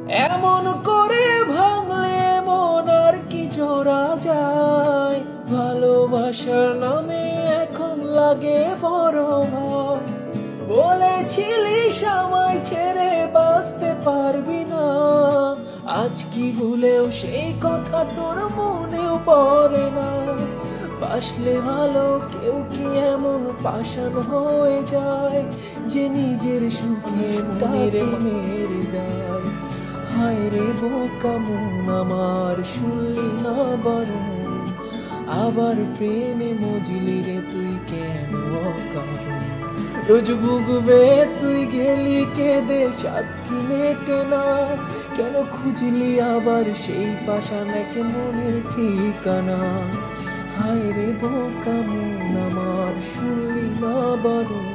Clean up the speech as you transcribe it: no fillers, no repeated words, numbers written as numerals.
এমন করে ভাঙলে মন আর কি জোড়া যায়, ভালোবাসার নামে এখন লাগে বড় ভয়। বলেছিলিস আমায় ছেড়ে বাঁচতে পারবি না, আজ কি ভুলেও সেই কথা তোর মনেও পড়ে না। বাসলে ভালো কেউ কি এমন পাষাণ হয়ে যায়, যে নিজের সুখে মনের মেরে যায়। হায় রে বোকা মন আমার, শুনলি না বারণ, আবার প্রেমে মজলি রে তুই কেন অকারণ। রোজ ভুগবে তুই গেলি কেঁদে, সাত কি মেটে না, কেন খুঁজলি আবার সেই পাষাণকে মনের ঠিকানা। হায় রে বোকা মন আমার, শুনলি না বারণ,